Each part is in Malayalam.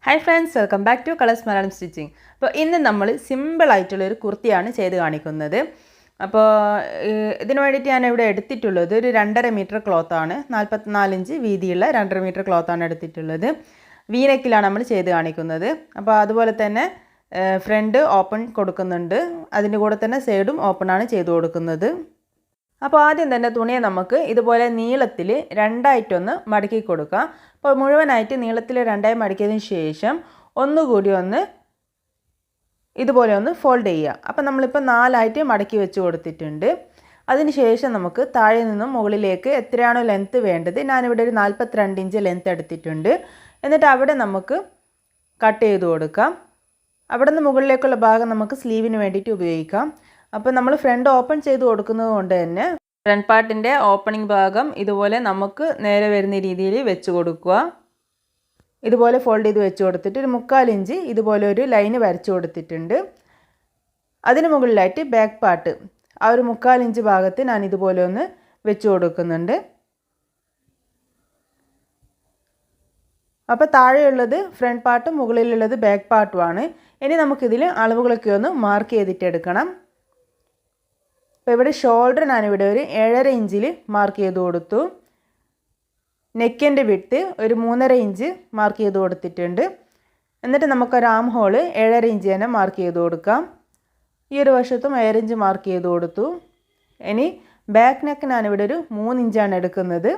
Hi friends, welcome back to colours Malayalam stitching. അപ്പോൾ ഇന്ന് നമ്മൾ സിമ്പിളായിട്ടുള്ളൊരു കുർത്തിയാണ് ചെയ്ത് കാണിക്കുന്നത്. അപ്പോൾ ഇതിന് വേണ്ടിയിട്ട് ഞാൻ ഇവിടെ എടുത്തിട്ടുള്ളത് ഒരു 2.5 മീറ്റർ ക്ലോത്താണ്. 44 ഇഞ്ച് വീതിയുള്ള 2.5 മീറ്റർ ക്ലോത്താണ് എടുത്തിട്ടുള്ളത്. വീനെക്കിലാണ് നമ്മൾ ചെയ്ത് കാണിക്കുന്നത്. അപ്പോൾ അതുപോലെ തന്നെ ഫ്രണ്ട് ഓപ്പൺ കൊടുക്കുന്നുണ്ട്, അതിൻ്റെ കൂടെ തന്നെ സൈഡും ഓപ്പണാണ് ചെയ്ത് കൊടുക്കുന്നത്. അപ്പോൾ ആദ്യം തന്നെ തുണിയെ നമുക്ക് ഇതുപോലെ നീളത്തിൽ രണ്ടായിട്ടൊന്ന് മടക്കി കൊടുക്കാം. അപ്പോൾ മുഴുവനായിട്ട് നീളത്തിൽ രണ്ടായി മടക്കിയതിന് ശേഷം ഒന്നുകൂടി ഇതുപോലെ ഫോൾഡ് ചെയ്യുക. അപ്പോൾ നമ്മളിപ്പോൾ 4ആയിട്ട് മടക്കി വെച്ച് കൊടുത്തിട്ടുണ്ട്. അതിന് ശേഷം നമുക്ക് താഴെ നിന്നും മുകളിലേക്ക് എത്രയാണോ ലെങ്ത്ത് വേണ്ടത്, ഞാനിവിടെ ഒരു 42 ഇഞ്ച് ലെങ്ത്ത് എടുത്തിട്ടുണ്ട്. എന്നിട്ട് അവിടെ നമുക്ക് കട്ട് ചെയ്ത് കൊടുക്കാം. അവിടെ നിന്ന് മുകളിലേക്കുള്ള ഭാഗം നമുക്ക് സ്ലീവിന് വേണ്ടിയിട്ട് ഉപയോഗിക്കാം. അപ്പോൾ നമ്മൾ ഫ്രണ്ട് ഓപ്പൺ ചെയ്ത് കൊടുക്കുന്നത് കൊണ്ട് തന്നെ ഫ്രണ്ട് പാർട്ടിൻ്റെ ഓപ്പണിംഗ് ഭാഗം ഇതുപോലെ നമുക്ക് നേരെ വരുന്ന രീതിയിൽ വെച്ച് കൊടുക്കുക. ഇതുപോലെ ഫോൾഡ് ചെയ്ത് വെച്ച് കൊടുത്തിട്ട് ഒരു 3/4 ഇഞ്ച് ഇതുപോലെ ഒരു ലൈന് വരച്ച് കൊടുത്തിട്ടുണ്ട്. അതിന് മുകളിലായിട്ട് ബാക്ക് പാർട്ട് ആ ഒരു 3/4 ഇഞ്ച് ഭാഗത്ത് ഞാൻ ഇതുപോലെ വെച്ച് കൊടുക്കുന്നുണ്ട്. അപ്പോൾ താഴെയുള്ളത് ഫ്രണ്ട് പാർട്ടും മുകളിലുള്ളത് ബാക്ക് പാർട്ടുമാണ്. ഇനി നമുക്കിതിൽ അളവുകളൊക്കെ മാർക്ക് ചെയ്തിട്ടെടുക്കണം. അപ്പോൾ ഇവിടെ ഷോൾഡർ ഞാനിവിടെ ഒരു 7.5 ഇഞ്ചിൽ മാർക്ക് ചെയ്ത് കൊടുത്തു. നെക്കിൻ്റെ വിഡ്ത്ത് ഒരു 3.5 ഇഞ്ച് മാർക്ക് ചെയ്ത് കൊടുത്തിട്ടുണ്ട്. എന്നിട്ട് നമുക്കൊരു ആം ഹോള് 7.5 ഇഞ്ച് തന്നെ മാർക്ക് ചെയ്ത് കൊടുക്കാം. ഈ ഒരു വശത്തും 7 ഇഞ്ച് മാർക്ക് ചെയ്ത് കൊടുത്തു. ഇനി ബാക്ക് നെക്ക് ഞാനിവിടെ ഒരു 3 ഇഞ്ചാണ് എടുക്കുന്നത്.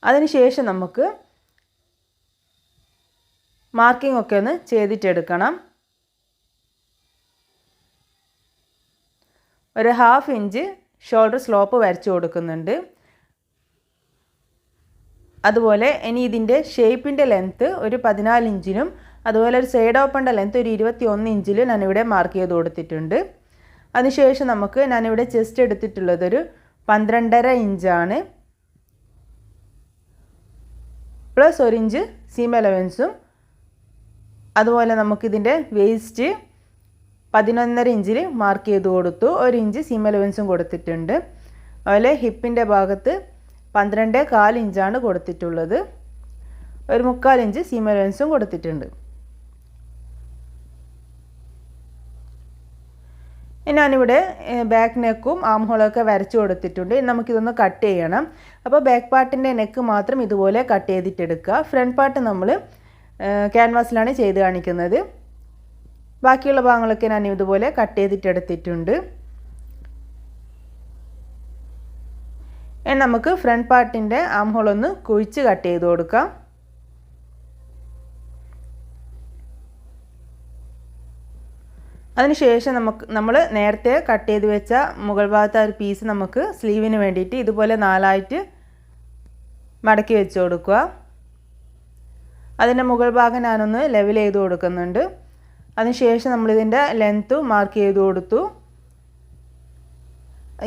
അതിനുശേഷം നമുക്ക് മാർക്കിംഗ് ഒക്കെ ചെയ്തിട്ടെടുക്കണം. ഒരു 1/2 ഇഞ്ച് ഷോൾഡർ സ്ലോപ്പ് വരച്ചു കൊടുക്കുന്നുണ്ട്. അതുപോലെ ഇനി ഇതിൻ്റെ ഷേപ്പിൻ്റെ ലെങ്ത്ത് ഒരു 14 ഇഞ്ചിനും അതുപോലെ ഒരു സൈഡ് ഓപ്പണിൻ്റെ ലെങ്ത്ത് ഒരു 21 ഇഞ്ചിലും ഞാനിവിടെ മാർക്ക് ചെയ്ത് കൊടുത്തിട്ടുണ്ട്. അതിനുശേഷം ഞാനിവിടെ ചെസ്റ്റ് എടുത്തിട്ടുള്ളതൊരു 12.5 ഇഞ്ചാണ്. പ്ലസ് 1 ഇഞ്ച് സീം അലവൻസും. അതുപോലെ നമുക്കിതിൻ്റെ വേസ്റ്റ് 11.5 ഇഞ്ചിൽ മാർക്ക് ചെയ്ത് കൊടുത്തു. 1 ഇഞ്ച് സീം അലവൻസും കൊടുത്തിട്ടുണ്ട്. അതുപോലെ ഹിപ്പിൻ്റെ ഭാഗത്ത് 12.25 ഇഞ്ചാണ് കൊടുത്തിട്ടുള്ളത്. ഒരു 3/4 ഇഞ്ച് സീം അലവൻസും കൊടുത്തിട്ടുണ്ട്. ഞാനിവിടെ ബാക്ക് നെക്കും ആം ഹോളൊക്കെ വരച്ച് കൊടുത്തിട്ടുണ്ട്. നമുക്കിതൊന്ന് കട്ട് ചെയ്യണം. അപ്പോൾ ബാക്ക് പാർട്ടിൻ്റെ നെക്ക് മാത്രം ഇതുപോലെ കട്ട് ചെയ്തിട്ടെടുക്കുക. ഫ്രണ്ട് പാർട്ട് നമ്മൾ ക്യാൻവാസിലാണ് ചെയ്ത് കാണിക്കുന്നത്. ബാക്കിയുള്ള ഭാഗങ്ങളൊക്കെ ഞാൻ ഇതുപോലെ കട്ട് ചെയ്തിട്ടെടുത്തിട്ടുണ്ട്. നമുക്ക് ഫ്രണ്ട് പാർട്ടിൻ്റെ ആം ഹോളൊന്ന് കുഴിച്ച് കട്ട് ചെയ്ത് കൊടുക്കാം. അതിനുശേഷം നമ്മൾ നേരത്തെ കട്ട് ചെയ്ത് വെച്ച മുകൾ ഭാഗത്തെ ഒരു പീസ് നമുക്ക് സ്ലീവിന് വേണ്ടിയിട്ട് ഇതുപോലെ 4ആയിട്ട് മടക്കി വെച്ച് കൊടുക്കുക. അതിൻ്റെ മുകൾ ഭാഗം ഞാനൊന്ന് ലെവൽ ചെയ്ത് കൊടുക്കുന്നുണ്ട്. അതിനുശേഷം നമ്മളിതിൻ്റെ ലെങ്ത്ത് മാർക്ക് ചെയ്ത് കൊടുത്തു.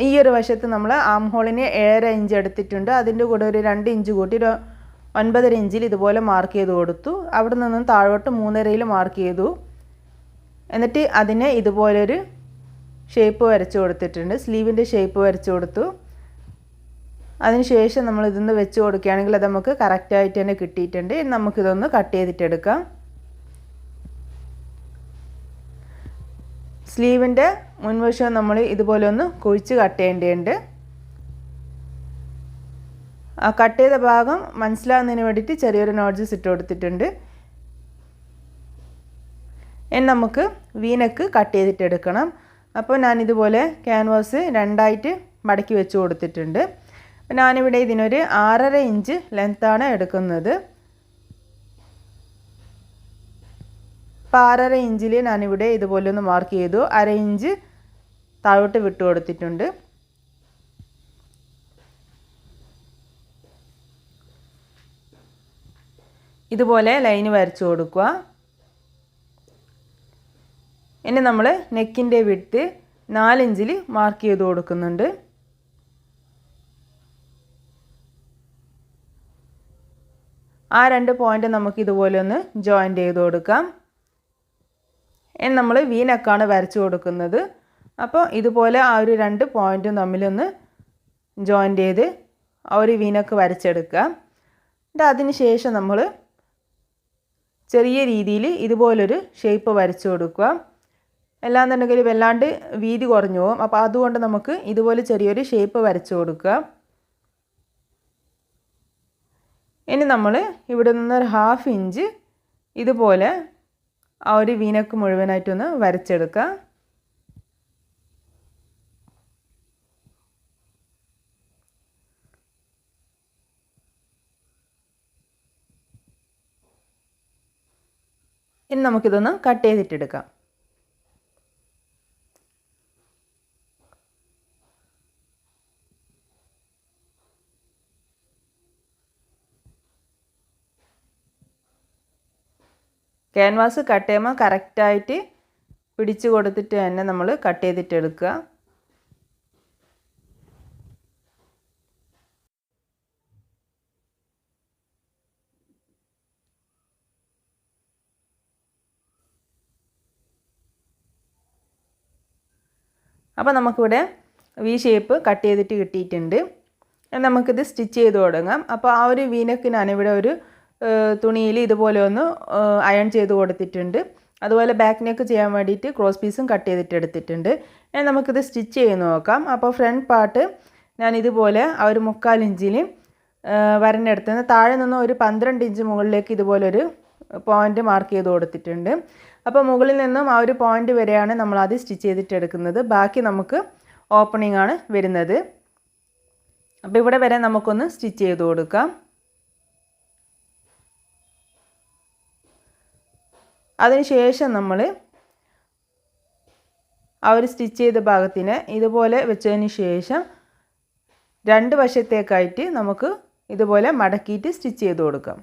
ഈ ഒരു വശത്ത് നമ്മൾ ആം ഹോളിന് 7.5 ഇഞ്ച് എടുത്തിട്ടുണ്ട്. അതിൻ്റെ കൂടെ ഒരു 2 ഇഞ്ച് കൂട്ടി ഒരു 9.5 ഇഞ്ചിൽ ഇതുപോലെ മാർക്ക് ചെയ്ത് കൊടുത്തു. അവിടെ നിന്നും താഴോട്ട് 3.5 മാർക്ക് ചെയ്തു. എന്നിട്ട് അതിനെ ഇതുപോലൊരു ഷേപ്പ് വരച്ച് കൊടുത്തിട്ടുണ്ട്. സ്ലീവിൻ്റെ ഷേപ്പ് വരച്ച് കൊടുത്തു. അതിനുശേഷം നമ്മൾ ഇതൊന്ന് വെച്ച് കൊടുക്കുകയാണെങ്കിൽ അത് നമുക്ക് കറക്റ്റായിട്ട് തന്നെ കിട്ടിയിട്ടുണ്ട്. നമുക്കിതൊന്ന് കട്ട് ചെയ്തിട്ടെടുക്കാം. സ്ലീവിൻ്റെ മുൻവശം നമ്മൾ ഇതുപോലെ കുഴിച്ച് കട്ട് ചെയ്യേണ്ടതുണ്ട്. ആ കട്ട് ചെയ്ത ഭാഗം മനസ്സിലാകുന്നതിന് വേണ്ടിയിട്ട് ചെറിയൊരു നോട്ട്സ് ഇട്ട് കൊടുത്തിട്ടുണ്ട്. ഇനി നമുക്ക് വീനെക്ക് കട്ട് ചെയ്തിട്ടെടുക്കണം. അപ്പോൾ ഞാനിതുപോലെ ക്യാൻവാസ് 2ആയിട്ട് മടക്കി വെച്ച് കൊടുത്തിട്ടുണ്ട്. ഞാനിവിടെ ഇതിനൊരു 6.5 ഇഞ്ച് ലെങ്ത്താണ് എടുക്കുന്നത്. അപ്പോൾ 6.5 ഇഞ്ചിൽ ഞാനിവിടെ ഇതുപോലെ മാർക്ക് ചെയ്തു. 1/2 ഇഞ്ച് താഴോട്ട് വിട്ട് കൊടുത്തിട്ടുണ്ട്. ഇതുപോലെ ലൈന് വരച്ചു കൊടുക്കുക. ഇനി നമ്മൾ നെക്കിൻ്റെ വിഡ്ത്ത് 4 ഇഞ്ചിൽ മാർക്ക് ചെയ്ത് കൊടുക്കുന്നുണ്ട്. ആ 2 പോയിൻ്റ് നമുക്ക് ഇതുപോലെ ഒന്ന് ജോയിൻ്റ് ചെയ്ത് കൊടുക്കാം. ഇനി നമ്മൾ വി നെക്കാണ് വരച്ചു കൊടുക്കുന്നത്. അപ്പോൾ ഇതുപോലെ ആ ഒരു 2 പോയിൻറ്റും തമ്മിലൊന്ന് ജോയിൻ്റ് ചെയ്ത് ആ ഒരു വി നെക്ക് വരച്ചെടുക്കുക. എന്നിട്ട് അതിന് ശേഷം നമ്മൾ ചെറിയ രീതിയിൽ ഇതുപോലൊരു ഷേപ്പ് വരച്ചു കൊടുക്കുക. അല്ലാന്നുണ്ടെങ്കിൽ വല്ലാണ്ട് വീതി കുറഞ്ഞു പോകും. അപ്പോൾ അതുകൊണ്ട് നമുക്ക് ഇതുപോലെ ചെറിയൊരു ഷേപ്പ് വരച്ചു കൊടുക്കുക. ഇനി നമ്മൾ ഇവിടെ നിന്നൊരു 1/2 ഇഞ്ച് ഇതുപോലെ ആ ഒരു വി നെക്ക് മുഴുവനായിട്ടൊന്ന് വരച്ചെടുക്കുക. ഇനി നമുക്കിതൊന്ന് കട്ട് ചെയ്തിട്ടെടുക്കാം. ക്യാൻവാസ് കട്ട് ചെയ്യുമ്പോൾ കറക്റ്റായിട്ട് പിടിച്ചു കൊടുത്തിട്ട് തന്നെ നമ്മൾ കട്ട് ചെയ്തിട്ടെടുക്കുക. അപ്പോൾ നമുക്കിവിടെ വി ഷേപ്പ് കട്ട് ചെയ്തിട്ട് കിട്ടിയിട്ടുണ്ട്. നമുക്കിത് സ്റ്റിച്ച് ചെയ്ത് തുടങ്ങാം. അപ്പോൾ ആ ഒരു വി നെക്കിനാണ് ഇവിടെ ഒരു തുണിയിൽ ഇതുപോലെ ഒന്ന് അയൺ ചെയ്ത് കൊടുത്തിട്ടുണ്ട്. അതുപോലെ ബാക്ക് നെക്ക് ചെയ്യാൻ വേണ്ടിയിട്ട് ക്രോസ് പീസും കട്ട് ചെയ്തിട്ട് എടുത്തിട്ടുണ്ട്. ഇനി നമുക്കിത് സ്റ്റിച്ച് ചെയ്ത് നോക്കാം. അപ്പോൾ ഫ്രണ്ട് പാർട്ട് ഞാൻ ഇതുപോലെ ആ ഒരു 3/4 ഇഞ്ചിൽ വരഞ്ഞെടുത്തുനിന്ന് താഴെ നിന്ന് ഒരു 12 ഇഞ്ച് മുകളിലേക്ക് ഇതുപോലൊരു പോയിൻ്റ് മാർക്ക് ചെയ്ത് കൊടുത്തിട്ടുണ്ട്. അപ്പോൾ മുകളിൽ നിന്നും ആ ഒരു പോയിൻ്റ് വരെയാണ് നമ്മൾ ആദ്യം സ്റ്റിച്ച് ചെയ്തിട്ട് എടുക്കുന്നത്. ബാക്കി നമുക്ക് ഓപ്പണിംഗ് ആണ് വരുന്നത്. അപ്പോൾ ഇവിടെ വരെ നമുക്കൊന്ന് സ്റ്റിച്ച് ചെയ്ത് കൊടുക്കാം. അതിനുശേഷം നമ്മൾ ആ ഒരു സ്റ്റിച്ച് ചെയ്ത ഭാഗത്തിന് ഇതുപോലെ വെച്ചതിന് ശേഷം 2 വശത്തേക്കായിട്ട് നമുക്ക് ഇതുപോലെ മടക്കിയിട്ട് സ്റ്റിച്ച് ചെയ്ത് കൊടുക്കാം.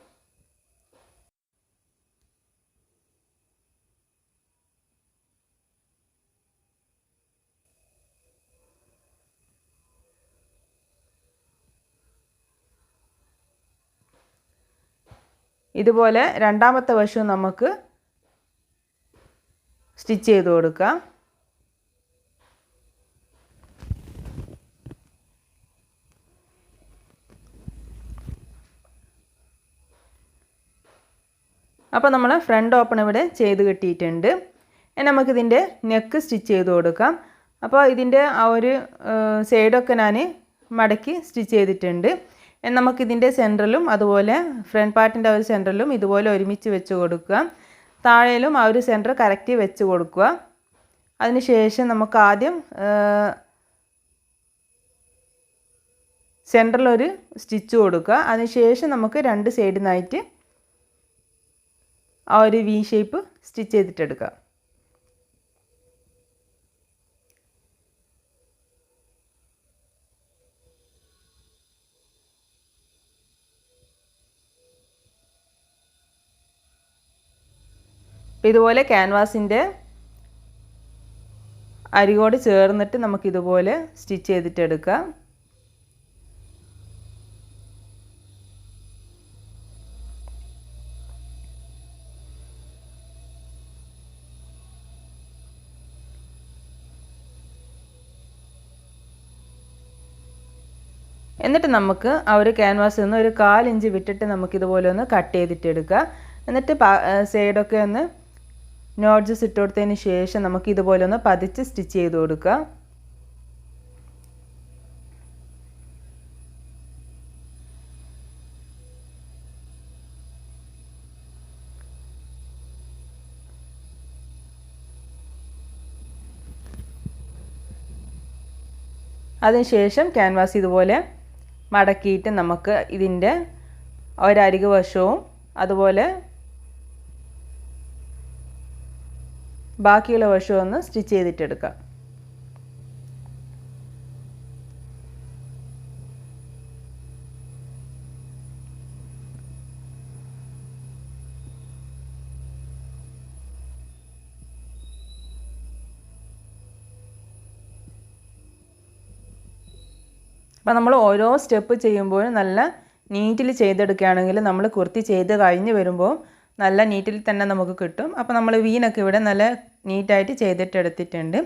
ഇതുപോലെ രണ്ടാമത്തെ വശവും നമുക്ക് സ്റ്റിച്ച് ചെയ്ത് കൊടുക്കാം. അപ്പോൾ നമ്മൾ ഫ്രണ്ട് ഓപ്പൺ ഇവിടെ ചെയ്ത് കിട്ടിയിട്ടുണ്ട്. ഇനി നമുക്കിതിൻ്റെ നെക്ക് സ്റ്റിച്ച് ചെയ്ത് കൊടുക്കാം. അപ്പോൾ ഇതിൻ്റെ ആ ഒരു സൈഡൊക്കെ ഞാൻ മടക്കി സ്റ്റിച്ച് ചെയ്തിട്ടുണ്ട്. നമുക്കിതിൻ്റെ സെൻറ്ററിലും അതുപോലെ ഫ്രണ്ട് പാർട്ടിൻ്റെ ആ ഒരു സെൻറ്ററിലും ഇതുപോലെ ഒരുമിച്ച് വെച്ച് കൊടുക്കുക. താഴെയിലും ആ ഒരു സെൻറ്റർ കറക്റ്റ് വെച്ച് കൊടുക്കുക. അതിനുശേഷം നമുക്ക് ആദ്യം സെൻറ്ററിലൊരു സ്റ്റിച്ച് കൊടുക്കുക. അതിനുശേഷം നമുക്ക് 2 സൈഡിൽ നിന്നായിട്ട് ആ ഒരു വി ഷേപ്പ് സ്റ്റിച്ച് ചെയ്തിട്ടെടുക്കുക. ഇതുപോലെ ക്യാൻവാസിൻ്റെ അരികോട് ചേർന്നിട്ട് നമുക്കിതുപോലെ സ്റ്റിച്ച് ചെയ്തിട്ടെടുക്കാം. എന്നിട്ട് നമുക്ക് ആ ഒരു ക്യാൻവാസിൽ നിന്ന് ഒരു 1/4 ഇഞ്ച് വിട്ടിട്ട് നമുക്കിതുപോലെ ഒന്ന് കട്ട് ചെയ്തിട്ടെടുക്കുക. എന്നിട്ട് സൈഡൊക്കെ ഒന്ന് നോട്ട്സ് ഇട്ട് കൊടുത്തതിന് ശേഷം നമുക്ക് ഇതുപോലെ ഒന്ന് പതിച്ച് സ്റ്റിച്ച് ചെയ്ത് കൊടുക്കുക. അതിനുശേഷം ക്യാൻവാസ് ഇതുപോലെ മടക്കിയിട്ട് നമുക്ക് ഇതിൻ്റെ ഒരരികു വശവും അതുപോലെ ബാക്കിയുള്ള വശവും ഒന്ന് സ്റ്റിച്ച് ചെയ്തിട്ടെടുക്കാം. അപ്പോൾ നമ്മൾ ഓരോ സ്റ്റെപ്പ് ചെയ്യുമ്പോഴും നല്ല നീറ്റിൽ ചെയ്തെടുക്കുകയാണെങ്കിൽ നമ്മൾ കുർത്തി ചെയ്ത് കഴിഞ്ഞ് വരുമ്പോൾ നല്ല നീറ്റിൽ തന്നെ നമുക്ക് കിട്ടും. അപ്പോൾ നമ്മൾ വീനൊക്കെ ഇവിടെ നല്ല നീറ്റായിട്ട് ചെയ്തിട്ട് എടുത്തിട്ടുണ്ട്.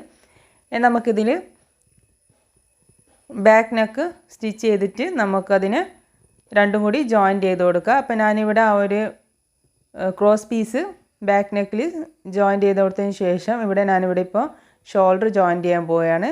നമുക്കിതിൽ ബാക്ക് നെക്ക് സ്റ്റിച്ച് ചെയ്തിട്ട് നമുക്കതിന് രണ്ടും കൂടി ജോയിൻറ്റ് ചെയ്ത് കൊടുക്കുക. അപ്പോൾ ഞാനിവിടെ ആ ഒരു ക്രോസ് പീസ് ബാക്ക് നെക്കിൽ ജോയിൻറ്റ് ചെയ്ത് കൊടുത്തതിന് ശേഷം ഇവിടെ ഞാനിവിടെ ഇപ്പോൾ ഷോൾഡർ ജോയിൻറ്റ് ചെയ്യാൻ പോവുകയാണ്.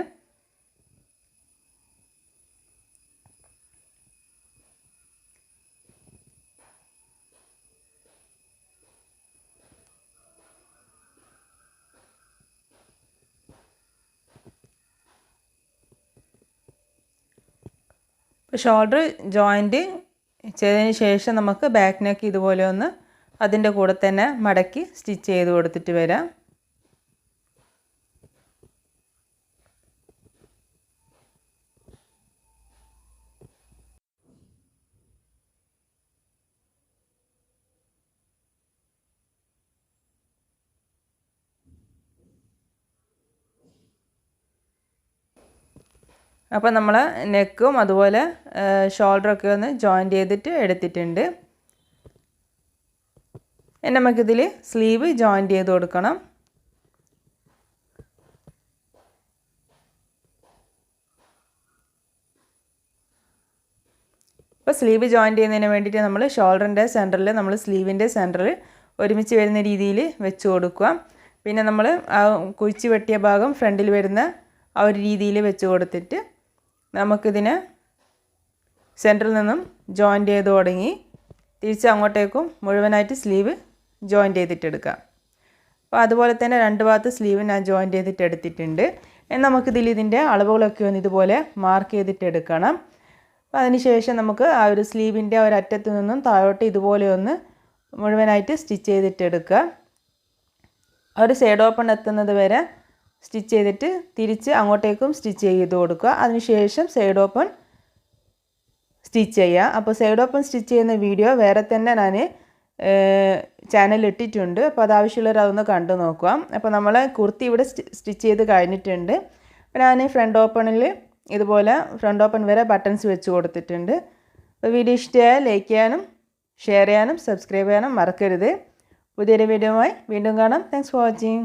ഷോൾഡർ ജോയിൻറ്റ് ചെയ്തതിന് ശേഷം നമുക്ക് ബാക്ക് നെക്ക് ഇതുപോലെ ഒന്ന് അതിൻ്റെ കൂടെ തന്നെ മടക്കി സ്റ്റിച്ച് ചെയ്ത് കൊടുത്തിട്ട് വരാം. അപ്പോൾ നമ്മൾ നെക്കും അതുപോലെ ഷോൾഡറൊക്കെ ഒന്ന് ജോയിൻറ്റ് ചെയ്തിട്ട് എടുത്തിട്ടുണ്ട്. നമുക്കിതിൽ സ്ലീവ് ജോയിൻറ്റ് ചെയ്ത് കൊടുക്കണം. അപ്പോൾ സ്ലീവ് ജോയിൻറ്റ് ചെയ്യുന്നതിന് വേണ്ടിയിട്ട് നമ്മൾ ഷോൾഡറിൻ്റെ സെൻറ്ററിൽ നമ്മൾ സ്ലീവിൻ്റെ സെൻറ്ററിൽ ഒരുമിച്ച് വരുന്ന രീതിയിൽ വെച്ച് കൊടുക്കുക. പിന്നെ നമ്മൾ കുഴിച്ച് വെട്ടിയ ഭാഗം ഫ്രണ്ടിൽ വരുന്ന ആ ഒരു രീതിയിൽ വെച്ച് കൊടുത്തിട്ട് നമുക്കിതിനെ സെൻറ്ററിൽ നിന്നും ജോയിൻറ്റ് ചെയ്ത് തുടങ്ങി തിരിച്ച് അങ്ങോട്ടേക്കും മുഴുവനായിട്ട് സ്ലീവ് ജോയിൻറ്റ് ചെയ്തിട്ടെടുക്കാം. അപ്പോൾ അതുപോലെ തന്നെ രണ്ട് ഭാഗത്ത് സ്ലീവ് ഞാൻ ജോയിൻറ്റ് ചെയ്തിട്ട് എടുത്തിട്ടുണ്ട്. നമുക്കിതിൽ ഇതിൻ്റെ അളവുകളൊക്കെ ഒന്ന് ഇതുപോലെ മാർക്ക് ചെയ്തിട്ട് എടുക്കണം. അപ്പോൾ അതിന് ശേഷം നമുക്ക് ആ ഒരു സ്ലീവിൻ്റെ ആ ഒരു അറ്റത്ത് നിന്നും താഴോട്ട് ഇതുപോലെ ഒന്ന് മുഴുവനായിട്ട് സ്റ്റിച്ച് ചെയ്തിട്ട് എടുക്കുക. ആ ഒരു സൈഡ് ഓപ്പൺ എത്തുന്നത് വരെ സ്റ്റിച്ച് ചെയ്തിട്ട് തിരിച്ച് അങ്ങോട്ടേക്കും സ്റ്റിച്ച് ചെയ്ത് കൊടുക്കുക. അതിനുശേഷം സൈഡ് ഓപ്പൺ സ്റ്റിച്ച് ചെയ്യുക. അപ്പോൾ സൈഡ് ഓപ്പൺ സ്റ്റിച്ച് ചെയ്യുന്ന വീഡിയോ വേറെ തന്നെ ഞാൻ ചാനലിൽ ഇട്ടിട്ടുണ്ട്. അപ്പോൾ അത് ആവശ്യമുള്ളവർ അതൊന്ന് കണ്ടു നോക്കുക. അപ്പോൾ നമ്മൾ കുർത്തി ഇവിടെ സ്റ്റിച്ച് ചെയ്ത് കഴിഞ്ഞിട്ടുണ്ട്. അപ്പോൾ ഞാൻ ഫ്രണ്ട് ഓപ്പണിൽ ഇതുപോലെ ഫ്രണ്ട് ഓപ്പൺ വരെ ബട്ടൺസ് വെച്ച് കൊടുത്തിട്ടുണ്ട്. അപ്പോൾ വീഡിയോ ഇഷ്ടമായാൽ ലൈക്ക് ചെയ്യാനും ഷെയർ ചെയ്യാനും സബ്സ്ക്രൈബ് ചെയ്യാനും മറക്കരുത്. പുതിയൊരു വീഡിയോയുമായി വീണ്ടും കാണാം. Thanks for watching.